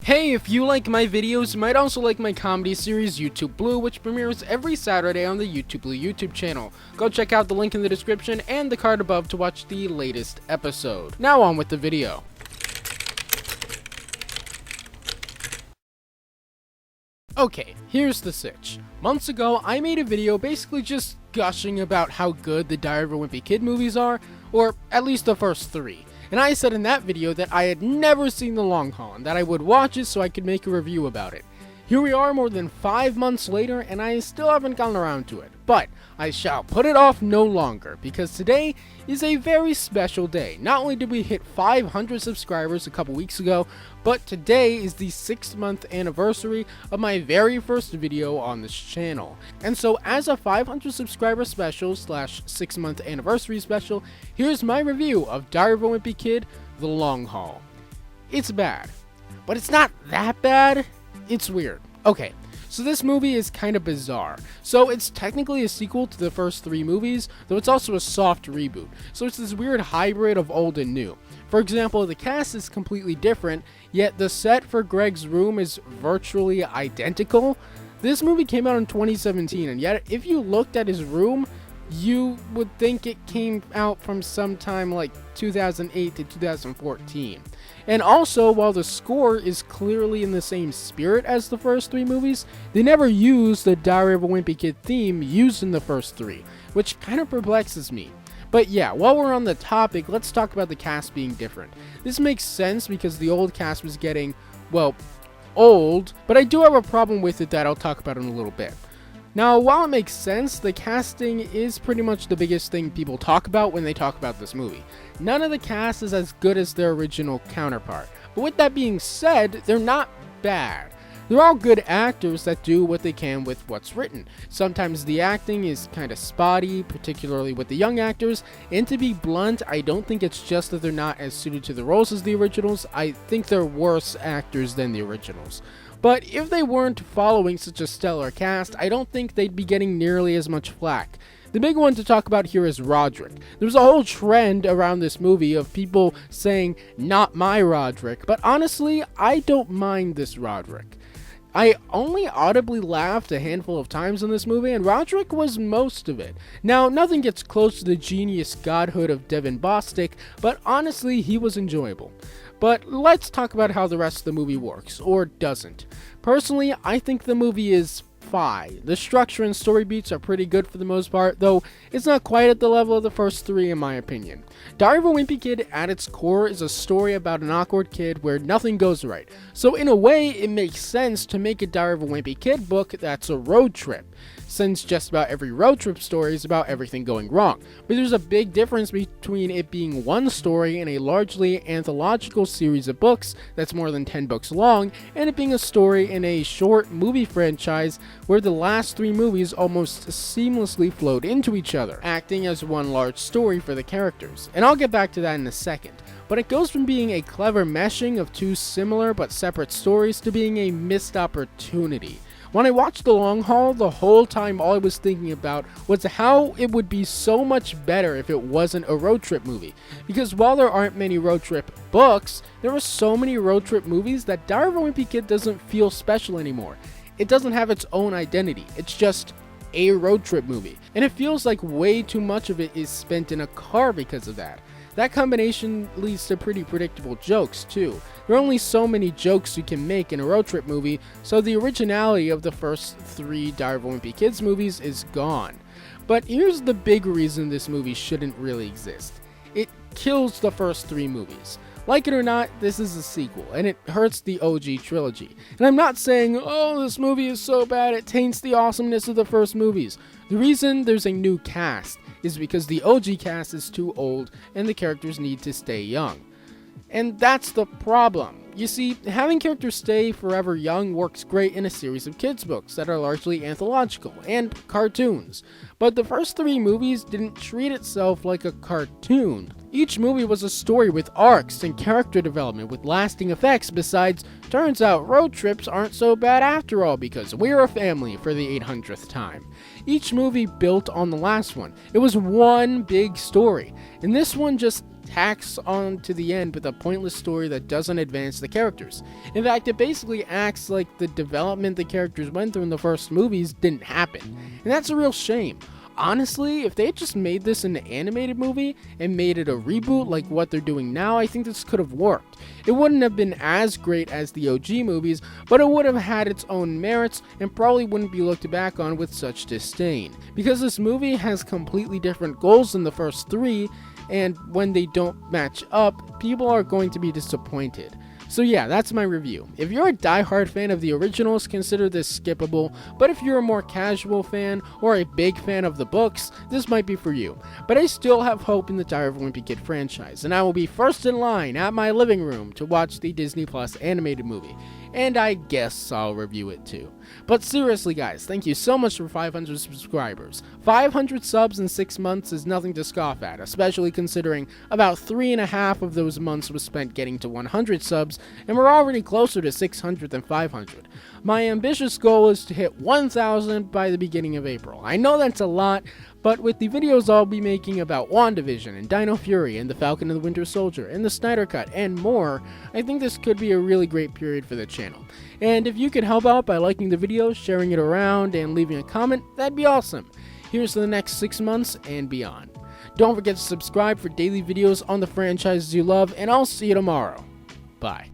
Hey, if you like my videos, you might also like my comedy series YouTube Blue, which premieres every Saturday on the YouTube Blue YouTube channel. Go check out the link in the description and the card above to watch the latest episode. Now on with the video. Okay, here's the sitch. Months ago, I made a video basically just gushing about how good the Diary of a Wimpy Kid movies are, or at least the first three. And I said in that video that I had never seen The Long Haul and that I would watch it so I could make a review about it. Here we are more than 5 months later and I still haven't gotten around to it. But I shall put it off no longer because today is a very special day. Not only did we hit 500 subscribers a couple weeks ago, but today is the 6-month anniversary of my very first video on this channel. And so as a 500 subscriber special / 6-month anniversary special, here's my review of Diary of a Wimpy Kid, The Long Haul. It's bad, but it's not that bad. It's weird. Okay, so this movie is kind of bizarre. So it's technically a sequel to the first 3 movies, though it's also a soft reboot. So it's this weird hybrid of old and new. For example, the cast is completely different, yet the set for Greg's room is virtually identical. This movie came out in 2017, and yet if you looked at his room, you would think it came out from sometime like 2008 to 2014. And also, while the score is clearly in the same spirit as the first 3 movies, they never used the Diary of a Wimpy Kid theme used in the first 3, which kind of perplexes me. But yeah, while we're on the topic, let's talk about the cast being different. This makes sense because the old cast was getting, well, old, but I do have a problem with it that I'll talk about in a little bit. Now, while it makes sense, the casting is pretty much the biggest thing people talk about when they talk about this movie. None of the cast is as good as their original counterpart. But with that being said, they're not bad. They're all good actors that do what they can with what's written. Sometimes the acting is kind of spotty, particularly with the young actors, and to be blunt, I don't think it's just that they're not as suited to the roles as the originals. I think they're worse actors than the originals. But if they weren't following such a stellar cast, I don't think they'd be getting nearly as much flack. The big one to talk about here is Roderick. There's a whole trend around this movie of people saying, "Not my Roderick," but honestly, I don't mind this Roderick. I only audibly laughed a handful of times in this movie, and Roderick was most of it. Now, nothing gets close to the genius godhood of Devin Bostic, but honestly, he was enjoyable. But let's talk about how the rest of the movie works, or doesn't. Personally, I think the movie is fine. The structure and story beats are pretty good for the most part, though it's not quite at the level of the first 3 in my opinion. Diary of a Wimpy Kid at its core is a story about an awkward kid where nothing goes right. So in a way, it makes sense to make a Diary of a Wimpy Kid book that's a road trip, since just about every road trip story is about everything going wrong. But there's a big difference between it being one story in a largely anthological series of books that's more than 10 books long, and it being a story in a short movie franchise where the last 3 movies almost seamlessly flowed into each other, acting as one large story for the characters. And I'll get back to that in a second. But it goes from being a clever meshing of 2 similar but separate stories to being a missed opportunity. When I watched The Long Haul, the whole time all I was thinking about was how it would be so much better if it wasn't a road trip movie. Because while there aren't many road trip books, there are so many road trip movies that Diary of a Wimpy Kid doesn't feel special anymore. It doesn't have its own identity. It's just a road trip movie. And it feels like way too much of it is spent in a car because of that. That combination leads to pretty predictable jokes, too. There are only so many jokes you can make in a road trip movie, so the originality of the first 3 Diary of a Wimpy Kids movies is gone. But here's the big reason this movie shouldn't really exist. It kills the first 3 movies. Like it or not, this is a sequel, and it hurts the OG trilogy. And I'm not saying, oh, this movie is so bad it taints the awesomeness of the first movies. The reason there's a new cast is because the OG cast is too old and the characters need to stay young. And that's the problem. You see, having characters stay forever young works great in a series of kids' books that are largely anthological and cartoons. But the first 3 movies didn't treat itself like a cartoon. Each movie was a story with arcs and character development with lasting effects. Besides, turns out road trips aren't so bad after all because we're a family for the 800th time. Each movie built on the last one. It was one big story, and this one just tacks on to the end with a pointless story that doesn't advance the characters. In fact, it basically acts like the development the characters went through in the first movies didn't happen, and that's a real shame. Honestly, if they had just made this an animated movie and made it a reboot like what they're doing now, I think this could have worked. It wouldn't have been as great as the OG movies, but it would have had its own merits and probably wouldn't be looked back on with such disdain. Because this movie has completely different goals than the first three, and when they don't match up, people are going to be disappointed. So yeah, that's my review. If you're a die-hard fan of the originals, consider this skippable, but if you're a more casual fan or a big fan of the books, this might be for you. But I still have hope in the Diary of a Wimpy Kid franchise, and I will be first in line at my living room to watch the Disney Plus animated movie. And I guess I'll review it too. But seriously guys, thank you so much for 500 subscribers. 500 subs in 6 months is nothing to scoff at, especially considering about 3.5 of those months was spent getting to 100 subs, and we're already closer to 600 than 500. My ambitious goal is to hit 1,000 by the beginning of April. I know that's a lot, but with the videos I'll be making about WandaVision and Dino Fury and The Falcon and the Winter Soldier and the Snyder Cut and more, I think this could be a really great period for the channel. And if you could help out by liking the video, sharing it around, and leaving a comment, that'd be awesome. Here's to the next 6 months and beyond. Don't forget to subscribe for daily videos on the franchises you love, and I'll see you tomorrow. Bye.